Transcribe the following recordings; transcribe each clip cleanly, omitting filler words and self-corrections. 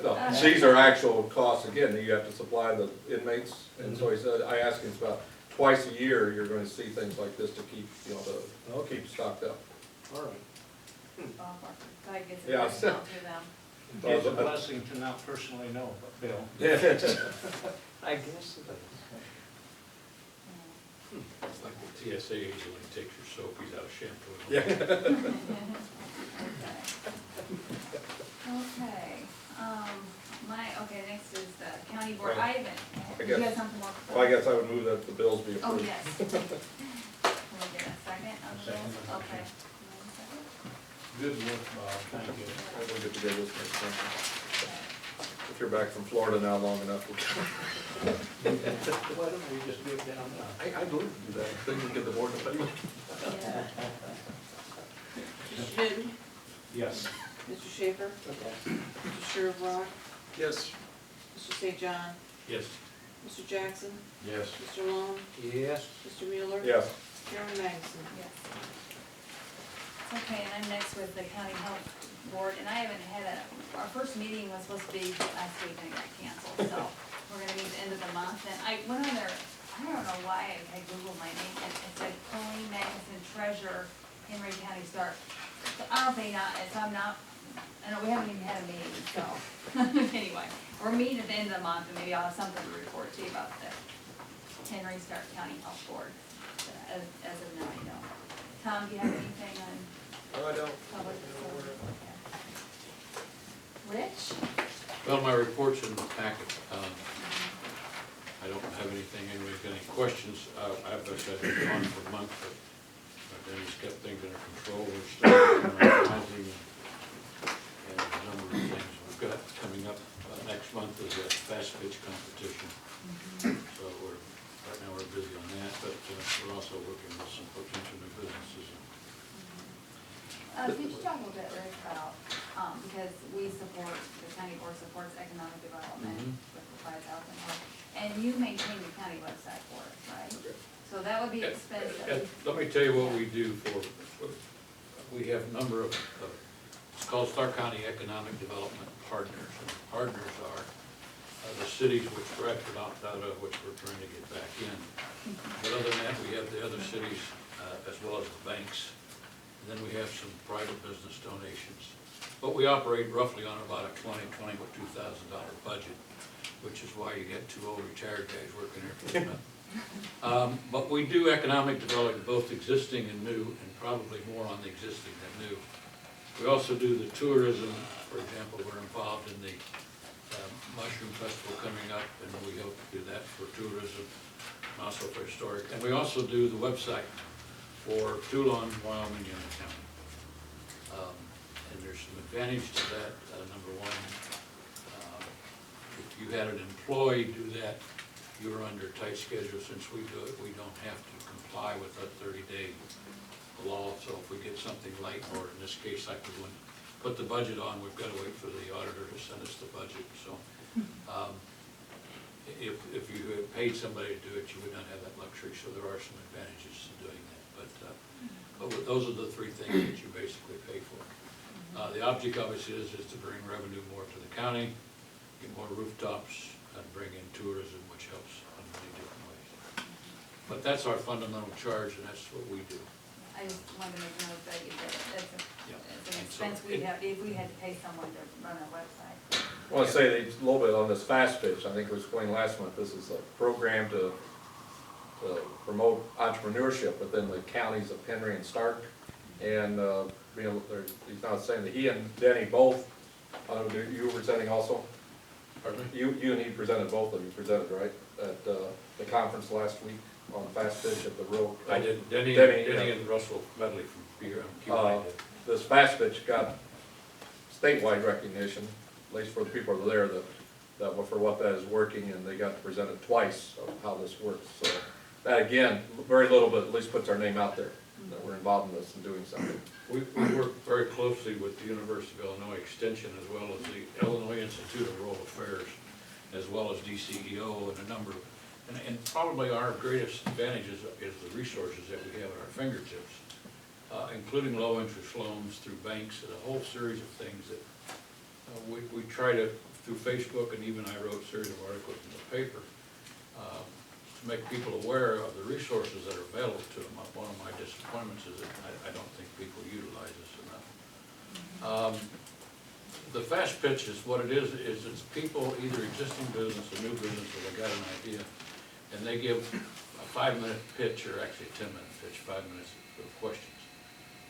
No, these are actual costs, again, you have to supply the inmates, and so he said, I asked him about twice a year, you're gonna see things like this to keep, you know, to keep stocked up. All right. God gets a Yeah. discount to them. It's a blessing to not personally know, but Bill. Yeah. I guess it is. It's like the TSA agent when he takes your soap, he's out of shampoo. Yeah. Okay, okay, next is the county board, I haven't, I did you guess- have something more? Well, I guess I would move that the bills be Oh, approved. yes. Can we get a second on the bills? Second. Okay. Good work, Bob, thank you. I will get together this next time. If you're back from Florida now long enough. Why don't we just get down now? I'd love to do that, then we get the board to pay me. Yeah. Mr. Shinn, Yes. Mr. Schaefer, Mr. Sherrock, Yes. Mr. St. John, Yes. Mr. Jackson, Yes. Mr. Long, Yes. Mr. Mueller. Yes. Karen Magnuson. Yes. Okay, and I'm next with the county health board, and I haven't had our first meeting was supposed to be last week and it got canceled, so we're gonna meet the end of the month, and I went on there, I don't know why, I Googled my name, and it said Colleen Magnuson Treasurer, Henry County Stark. So I don't think not, so I'm not, I know we haven't even had a meeting, so, anyway, we're meeting at the end of the month, and maybe I'll have something to report to you about the Henry Stark County Health Board, as of now, I know. Tom, do you have anything on No, I don't. public facilities? Okay. Rich? Well, my report's in the packet. I don't have anything, anybody's got any questions? I've said it's gone for a month, but Denny's kept things under control. We're starting housing and a number of things we've got coming up. Next month is a fast pitch competition. So right now we're busy on that, but we're also working with some potential new businesses. Could you talk a little bit, Rick, about, because we support, the county board supports economic development with the 5,000 help, and you maintain the county website for us, right? So that would be expensive. Let me tell you what we do we have a number of, it's called Stark County Economic Development Partners. And partners are the cities which Bradford opted out of, which we're trying to get back in. But other than that, we have the other cities as well as the banks. And then we have some private business donations. But we operate roughly on about a $22,000 budget, which is why you get two old retired guys working here for nothing. But we do economic development, both existing and new, and probably more on the existing than new. We also do the tourism. For example, we're involved in the Mushroom Festival coming up, and we hope to do that for tourism, and also for historic. And we also do the website for Toulon, Wyoming, and the county. And there's some advantage to that. Number one, if you had an employee do that, you're under a tight schedule. Since we do it, we don't have to comply with that 30-day law. So if we get something late, or in this case, like we wouldn't put the budget on, we've got to wait for the auditor to send us the budget. So if you had paid somebody to do it, you would not have that luxury. So there are some advantages to doing that. But those are the three things that you basically pay for. The object obviously is to bring revenue more to the county, get more rooftops, and bring in tourism, which helps in many different ways. But that's our fundamental charge, and that's what we do. I just wanted to make note that you did it. Yeah. It's an And so expense we'd have, if we had to pay someone to run our website. I want to say a little bit on this fast pitch. I think we explained last month, this is a program to promote entrepreneurship within the counties of Henry and Stark. And, you know, he's not saying that he and Denny both, you were presenting also? Pardon me? You and he presented, both of you presented, right, at the conference last week on fast pitch at the Rural. I did. Denny yeah. and Russell Medley from QI did. This fast pitch got statewide recognition, at least for the people that are there, for what that is working, and they got to present it twice of how this works. So that, again, very little, but at least puts our name out there, that we're involved in this and doing something. We work very closely with the University of Illinois Extension, as well as the Illinois Institute of Rural Affairs, as well as DCEO, and a number of, and probably our greatest advantage is the resources that we have at our fingertips, including low interest loans through banks and a whole series of things that we try to through Facebook, and even I wrote a series of articles in the paper, to make people aware of the resources that are available to them. One of my disappointments is that I don't think people utilize this enough. The fast pitch is what it is it's people, either existing business or new business, that have got an idea, and they give a 5-minute pitch, or actually a 10-minute pitch, 5 minutes of questions,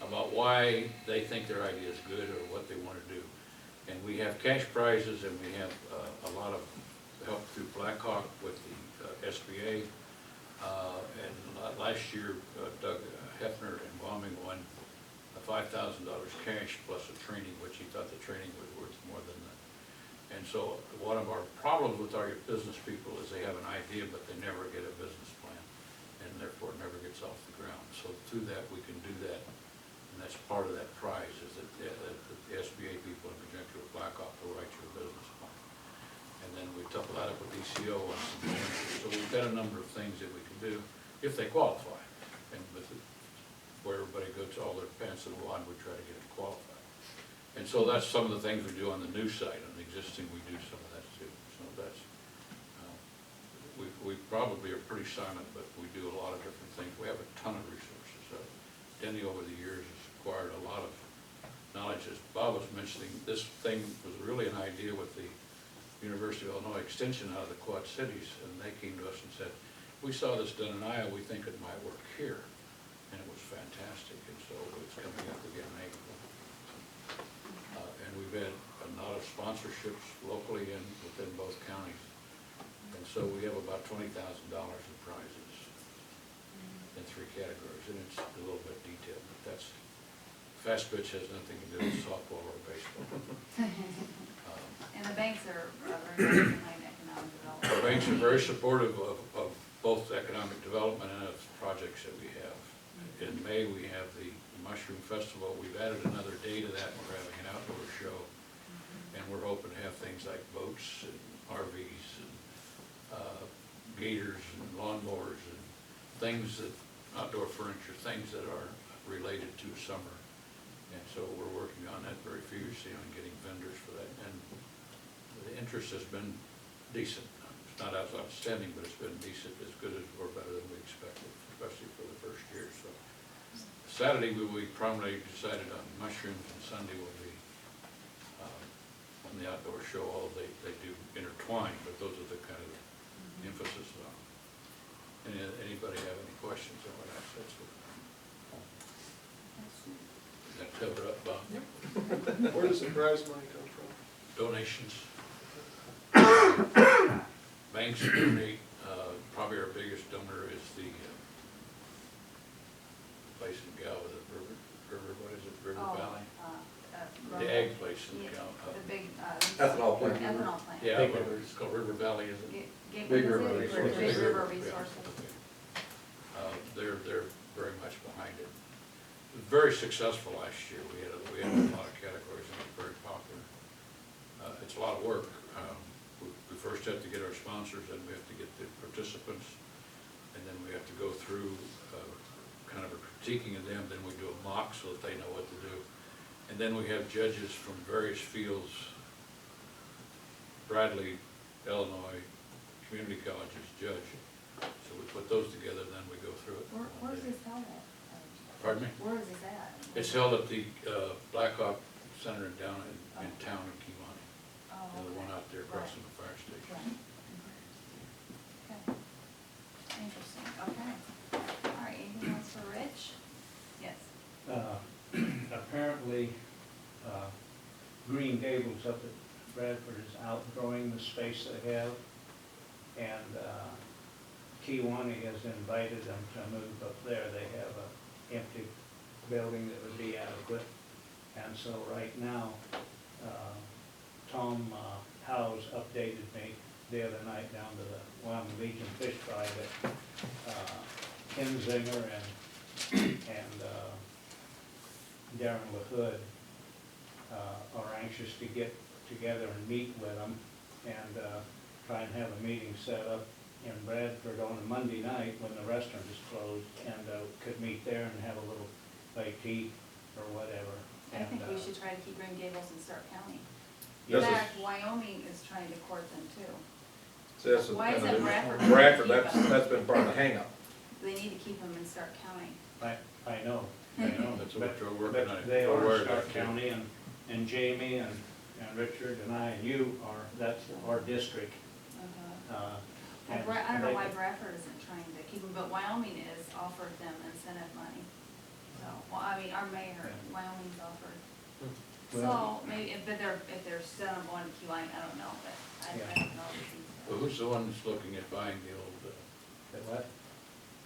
about why they think their idea is good or what they want to do. And we have cash prizes, and we have a lot of help through Blackhawk with the SBA. And last year, Doug Hefner in Wyoming won $5,000 cash plus a training, which he thought the training was worth more than that. And so one of our problems with our business people is they have an idea, but they never get a business plan, and therefore it never gets off the ground. So through that, we can do that, and that's part of that prize, is that the SBA people in conjunction with Blackhawk will write you a business plan. And then we couple that up with ECO and some things. So we've got a number of things that we can do if they qualify. And with it, where everybody goes all their pants in the line, we try to get it qualified. And so that's some of the things we do on the new side. On the existing, we do some of that too. So that's, we probably are pretty silent, but we do a lot of different things. We have a ton of resources. Denny over the years has acquired a lot of knowledge. As Bob was mentioning, this thing was really an idea with the University of Illinois Extension out of the Quad Cities, and they came to us and said, we saw this done in Iowa, we think it might work here. And it was fantastic, and so it's coming up again in April. And we've had a lot of sponsorships locally and within both counties. And so we have about $20,000 in prizes in 3 categories, and it's a little bit detailed, but that's, fast pitch has nothing to do with softball or baseball. And the banks are very behind economic development. The banks are very supportive of both economic development and of projects that we have. In May, we have the Mushroom Festival. We've added another day to that. We're having an outdoor show. And we're hoping to have things like boats and RVs and gators and lawnmowers and things that, outdoor furniture, things that are related to summer. And so we're working on that very furiously on getting vendors for that. And the interest has been decent. It's not as outstanding, but it's been decent, as good as or better than we expected, especially for the first year. So Saturday, we promptly decided on mushrooms, and Sunday will be on the outdoor show, although they do intertwine, but those are the kind of emphasis on. Anybody have any questions on what I said? Does that cover up, Bob? Where does the prize money come from? Donations. Banks donate, probably our biggest donor is the place in Galva, the river, what is it, River Valley? The ag place in Yeah, Galva. the big, Ethanol plant. ethanol plant. Yeah, Big whatever, it's called River Valley, isn't it? Big River Resources. Resources. Big River Yeah, Resources. okay. They're very much behind it. It was very successful last year. We had a lot of categories, and it was very popular. It's a lot of work. We first have to get our sponsors, and we have to get the participants, and then we have to go through kind of a critiquing of them, then we do a mock so that they know what to do. And then we have judges from various fields, Bradley, Illinois, community colleges judge. So we put those together, and then we go through it. Where's this held at? Pardon me? Where is this at? It's held at the Blackhawk Center down in town in Kiwanee. Oh, The one out there across from the fire Right. station. Okay. Interesting, okay. All right, anything else for Rich? Yes. Apparently, Green Gables up at Bradford is outgrowing the space they have, and Kiwanee has invited them to move up there. They have an empty building that would be adequate, and so right now, Tom Howes updated me the other night down to the Wyoming Legion Fish Fry that Ken Zinger and Darren LaHood are anxious to get together and meet with them and try and have a meeting set up in Bradford on a Monday night when the restaurant is closed, and could meet there and have a little bite to eat or whatever. I think we And, should try to keep Green Gables in Stark County. In This is- fact, Wyoming is trying to court them too. See, this is Why is kind of- that Bradford? Bradford, that's been part of the hangup. They need to keep them in Stark County. I know, I know. That's what we're working on. But they We're aware are of that, Stark too. County, and Jamie and Richard and I and you are, that's our district. I And don't know they- why Bradford isn't trying to keep them, but Wyoming is offered them incentive money. So, well, I mean, our mayor, Wyoming's offered. So, Well- maybe, if they're set on going to Key Lime, I don't know, but I Yeah. don't know the details. Well, who's the one that's looking at buying the old, The what?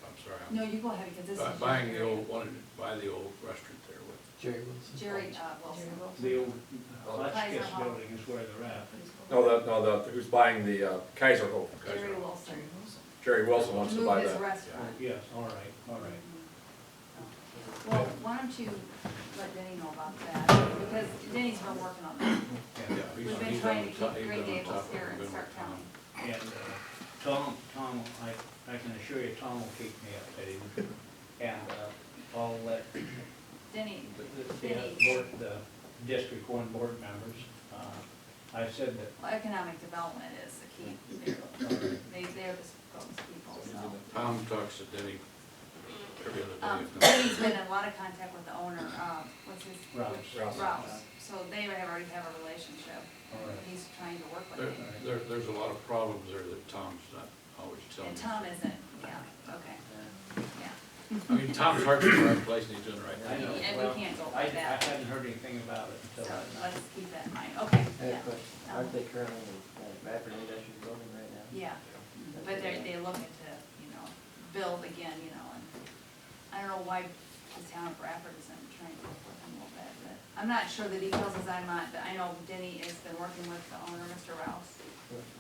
I'm sorry, No, you go ahead, because this is. buying the your area. old, wanted to buy the old restaurant there with. Jerry, Wilson. The old Kaiser Hotchkiss Hall. building is where they're at. No, who's buying the Kaiserhof? Jerry Wilson. Jerry Wilson wants to Move buy his that. restaurant. Yes, all right, all right. Well, why don't you let Denny know about that, because Denny's been working on that. Yeah. We've been trying to keep Green Gables here in Stark County. And Tom, I can assure you, Tom will keep me updated. And I'll let Denny, the District One board members, I said that, well, economic development is the key. They're the spokespeople, so. Tom talks to Denny every other day. if not- Denny's been in a lot of contact with the owner, what's his? Rouse. Rouse, so they already have a relationship. All right. He's trying to work with him. There's a lot of problems there that Tom's not always telling And me. Tom isn't, yeah, okay, yeah. I mean, Tom's heart's in the right place and he's doing the right I thing. know. And Well, we can't go I by that. hadn't heard anything about it So until that night. let's keep that in mind, okay, I have yeah. a question. Aren't they currently in Bradford Industries building right now? Yeah, but they're looking to, build again, and I don't know why the town of Bradford isn't trying to work with them a little bit, but I'm not sure the details as I'm not, but I know Denny has been working with the owner, Mr. Rouse,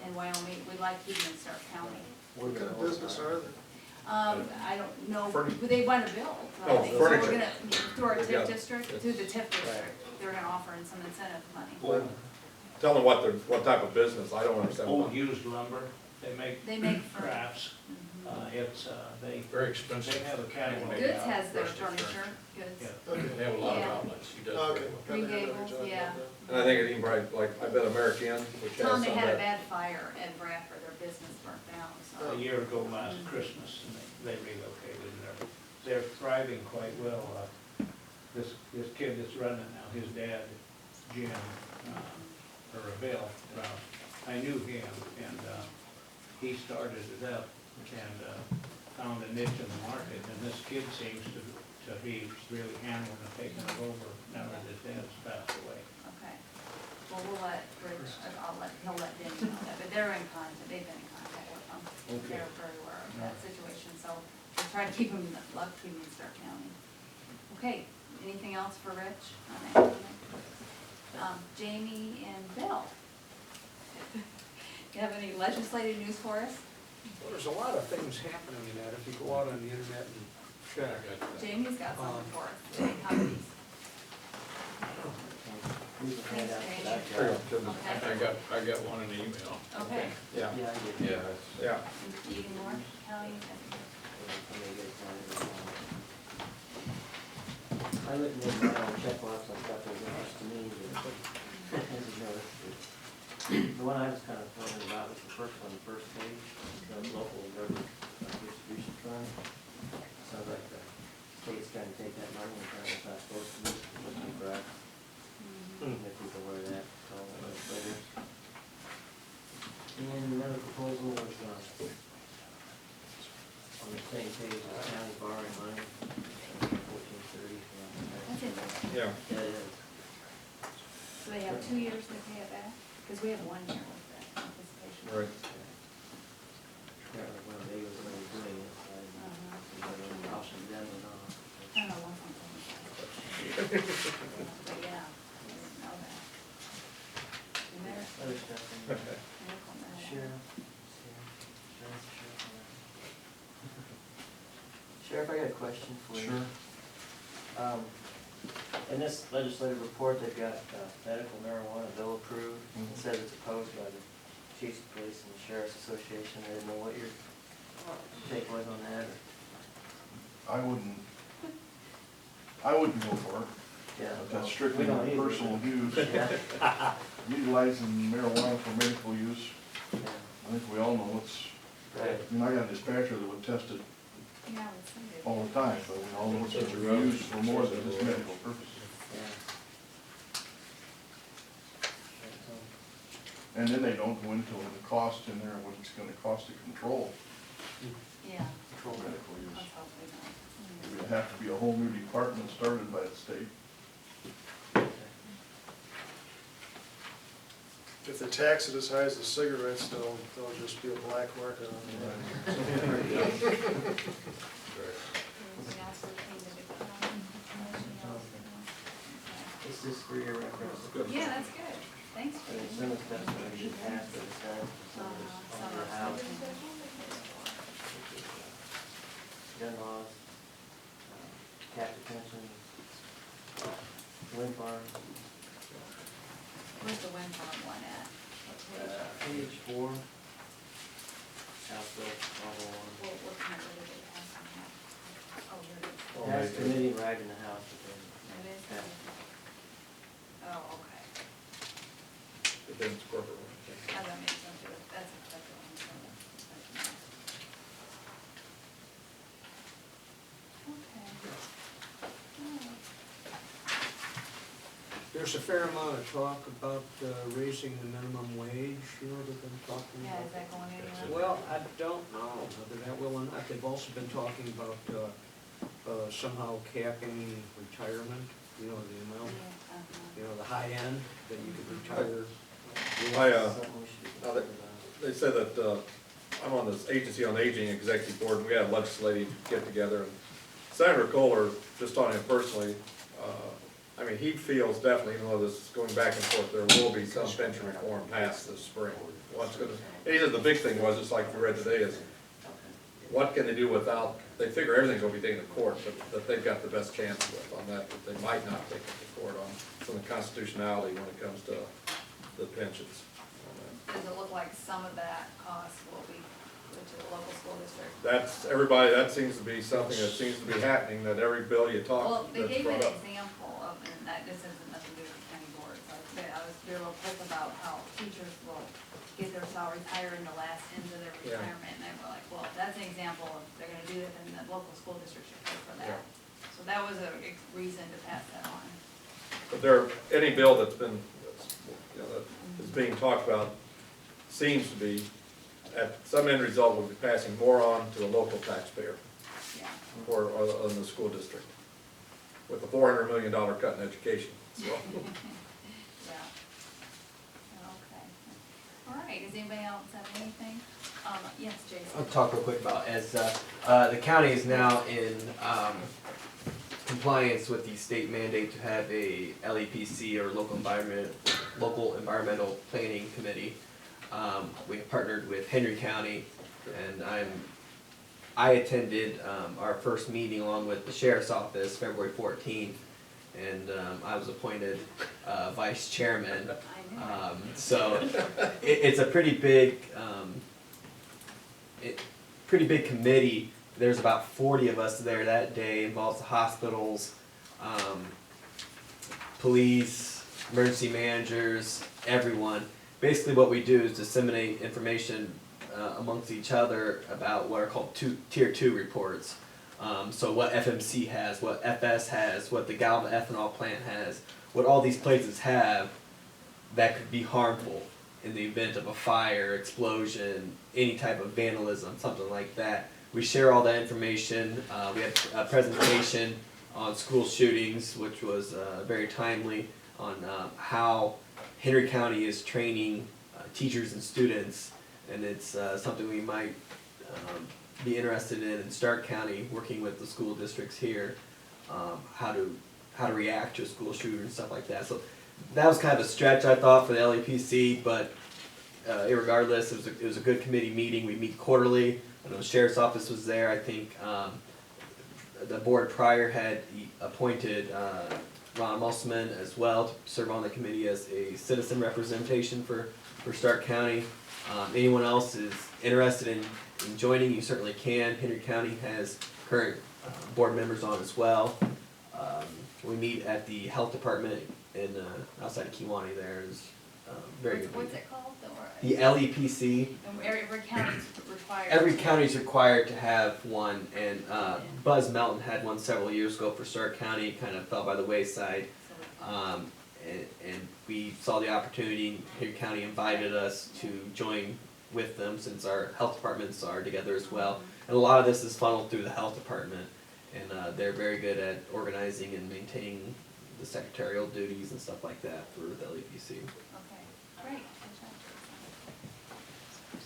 in Wyoming. We'd like to keep him in Stark County. What kind of business are they? I don't know, Furniture. but they want to build. Oh, right? So we're furniture. gonna, through our Yeah. TIF district, through the TIF district, they're gonna offer in some incentive money. Tell them what type of business, I don't understand. Old used lumber, they They make furniture. crafts. It's, they Very expensive. have a catalog. Goods has their Restaurant. furniture, Goods. Yeah. Okay. They have a lot of Yeah. outlets. He does Okay. very well. Green Got the Gables, job yeah. done. And I think it even probably, like, I bet American, which has Tom, they some had a of that. bad fire at Bradford, their business burnt down, so. A year ago last Christmas, and they relocated, and they're thriving quite well. This kid that's running it now, his dad, Jim, or Bill Rouse, I knew him, and he started it up and found a niche in the market, and this kid seems to be really handling and taking it over now that his dad's passed away. Okay, well, we'll let Rich, he'll let Denny know that, but they're in contact, they've been in contact with them. Okay. They're very aware of that situation, so we'll try to keep them, keep them in Stark County. Okay, anything else for Rich on that? Jamie and Bill? You have any legislative news for us? Well, there's a lot of things happening in that, if you go out on the internet and check. Jamie's got something for us, Jamie Humvees. Who's the handout for that There you job? go, Tim. Okay, I got one in the email. okay. Yeah, Yeah, I did. yeah. Eden North County, I looked at my own checkbox and stuff that was interesting to me, but I didn't notice it. The one I was kind of wondering about was the first one, the first page, the local government distribution fund. Sounds like the state's trying to take that money and trying to pass supposed to be, looking for us. If people aware of that, all the legislators. And another proposal was, on the same page, the county borrowing money, 1430. That's interesting. Yeah. Yeah, it is. So they have 2 years to pay it back? Because we have 1 year with that anticipation. Right. Apparently one of they was going to be doing it, so I don't know if caution them or not. I don't know, 1.75. But yeah, I didn't know that. And they're- Other stuff in they're there. cool now. Sheriff. Sheriff, I got a question for you. Sure. In this legislative report, they've got medical marijuana bill approved. It says it's opposed by the Chiefs of Police and Sheriff's Association. I didn't know what your take was on that. I wouldn't go for it. Yeah. That's we strictly don't my either. personal views. Yeah. utilizing marijuana for medical use, Yeah, I think we all know it's, right. I mean, I got a dispatcher that would test it Yeah, it's Sunday. all the time, but we all know it's Such a gonna be road. used for more than just medical purposes. Yeah. And then they don't go into the cost in there, what it's gonna cost to control Yeah, medical use. let's hope we don't. It would have to be a whole new department started by the state. If they tax it as high as the cigarettes, they'll just be a black market on it. Anything else we need to do? Anything else? Okay. This is for your reference. Yeah, that's good. Thanks for And some of the stuff that you passed, but it's not, some of this on your house. Gun laws, cat detention, wind farm, Where's the wind farm one at? What page? page 4. House Bill 1201. What kind of, what did it have on that? Oh, here it is. That's committee right in the house, but then. It is? Yeah. Oh, okay. But then it's corporate. That makes sense, that's a federal one, so that's. Okay. Alright. There's a fair amount of talk about raising the minimum wage, they've been talking Yeah, about. is that going anywhere? Well, I don't know whether that will or not. They've also been talking about somehow capping retirement, the amount, Yeah, the high end, that you could retire. Something we should be now talking that- about. They said that, I'm on this Agency on Aging Executive Board, and we had a legislative get-together, and Senator Kohler, just on him personally, I mean, he feels definitely, even though this is going back and forth, there will be some pension reform passed this spring. What's gonna, and he said the big thing was, just like we read today, is what can they do without, they figure everything's gonna be taken to court, but that they've got the best chance with on that they might not take it to court on, from the constitutionality when it comes to the pensions. Does it look like some of that cost will be put to the local school district? That's, everybody, that seems to be something that seems to be happening, that every bill you Well, talk, they that's gave an brought up. example of, and that, this isn't nothing to do with the county board, so I was real quick about how teachers will get their salaries higher in the last end of their Yeah. retirement, and they were like, well, that's an example of, they're gonna do it, then the local school district should pay for that. Yeah. So that was a reason to pass that on. But there, any bill that's been, that is being talked about seems to be, at some end result, will be passing more on to the local taxpayer Yeah. or on the school district, with a $400 million cut in education, so. Yeah. Okay. All right, does anybody else have anything? Yes, Jason? I'll talk real quick about, as the county is now in compliance with the state mandate to have a LEPC or local environmental planning committee. We have partnered with Henry County, and I attended our first meeting along with the sheriff's office February 14th, and I was appointed vice chairman. I knew it. So it's a pretty big committee. There's about 40 of us there that day. Involves the hospitals, police, emergency managers, everyone. Basically what we do is disseminate information amongst each other about what are called tier 2 reports. So what FMC has, what FS has, what the Galva ethanol plant has, what all these places have that could be harmful in the event of a fire, explosion, any type of vandalism, something like that. We share all that information. We had a presentation on school shootings, which was very timely, on how Henry County is training teachers and students, and it's something we might be interested in Stark County, working with the school districts here, how to react to a school shooter and stuff like that. So that was kind of a stretch, I thought, for the LEPC, but irregardless, it was a good committee meeting. We meet quarterly. I know the sheriff's office was there. I think the board prior had appointed Ron Musselman as well to serve on the committee as a citizen representation for Stark County. Anyone else is interested in joining, you certainly can. Henry County has current board members on as well. We meet at the health department in outside of Kewanee. There's very good What's meeting. it called? The LEPC. Every county's required. Every to- county's required to have one, and Buzz Melton had one several years ago for Stark County. Kind of fell by the wayside, So, and we saw the opportunity. Here County invited us to join with them since our health departments are together as well. And a lot of this is funneled through the health department, and they're very good at organizing and maintaining the secretarial duties and stuff like that for the LEPC. Okay, great.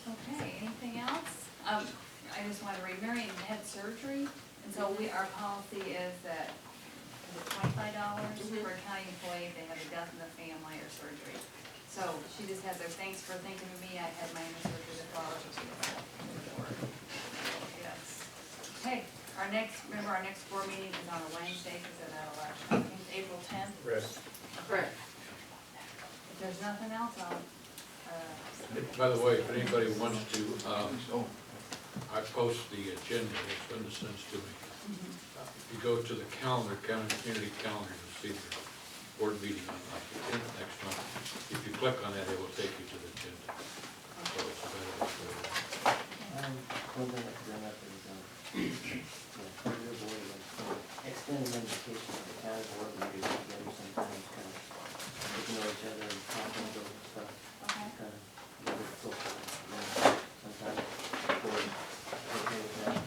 Okay, anything else? I just want to read, Marion had surgery, and so our policy is that, is it $25 for a county employee if they have a death in the family or surgery. So she just has her thanks for thinking of me, I had my own surgery this fall. Yes. Okay, remember our next board meeting is on a Wednesday because of that election, I think it's April 10th. Right. Correct. If there's nothing else, I'll, By the way, if anybody wants to, Oh, I post the agenda that Linda sends to me. If you go to the calendar, county community calendar, you'll see the board meeting on like the 10th next month. If you click on that, it will take you to the agenda. So it's available for you. One thing I could bring up is, your board, extending invitation to the county board, maybe get together sometimes, kind of, get to know each other and talk and go stuff, okay. kind of, get it social, sometimes, board, okay with that,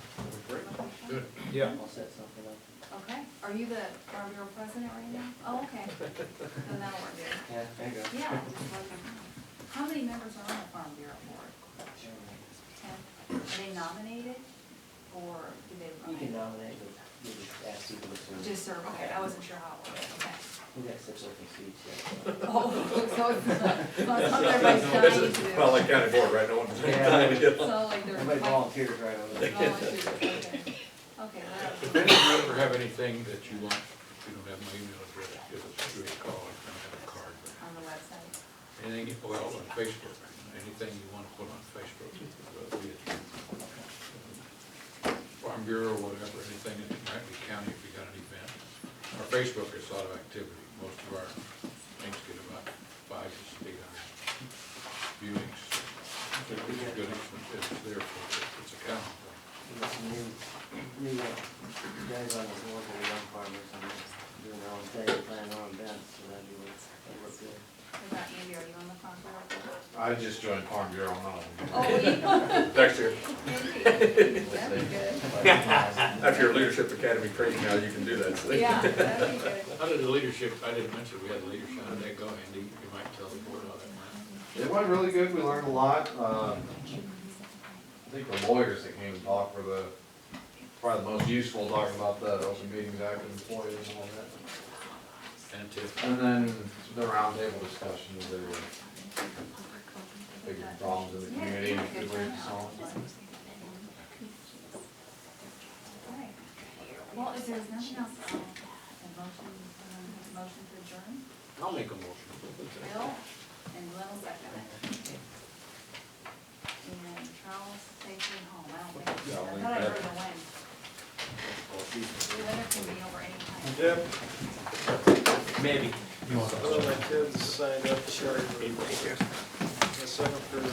Good. Yeah. I'll set something up. Okay, are you the Farm Bureau president right now? Oh, okay. Then that'll work good. Yeah, there you go. Yeah. How many members are on the Farm Bureau board? 10? Are they nominated, or do they? You can nominate, but you just ask people to serve. Just serve, okay, I wasn't sure how it worked, okay. We got 6 open seats yet. Oh, so it's not everybody's dying to. Well, like county board, right, no one's Yeah. dying to get So like they're. Everybody volunteers right over there. Volunteers, okay. Okay, If any of you ever have anything that you want, if you don't have my email address, give us a call, I have a card. on the website. Anything, well, on Facebook, anything you want to put on Facebook, be it Farm Bureau, whatever, anything, it might be county if you got an event. Our Facebook is a lot of activity, most of our things get about 500 to 800 viewings. It's good, it's there for, it's accountable. We got some new guys on the board that are young farmers and doing their own thing, planning their own events, so that'd work good. What about Andy, are you on the Farm Bureau board? I just joined Farm Bureau, no. Oh, you? Next year, Andy, that'd be good. after your leadership academy training now, you can do that. so. Yeah, that'd be good. How did the leadership, I didn't mention we had leadership, how did that go, Andy? You might tell the board how that went. It went really good, we learned a lot. I think the lawyers that came and talked were probably the most useful, talking about the Open Meetings Act and employees and all that. And Tiff, And then the roundtable discussions, they were big problems in the community, and good ways to solve them. Alright. Well, if there's nothing else, motion to adjourn, I'll make a motion. Bill, and Glenn will second it. And Charles, safely home, I don't think, Yeah, I'll I leave thought I that. heard the wind. Weather can be over any time. Deb, Maybe. one of my kids signed up for, the 7th grade,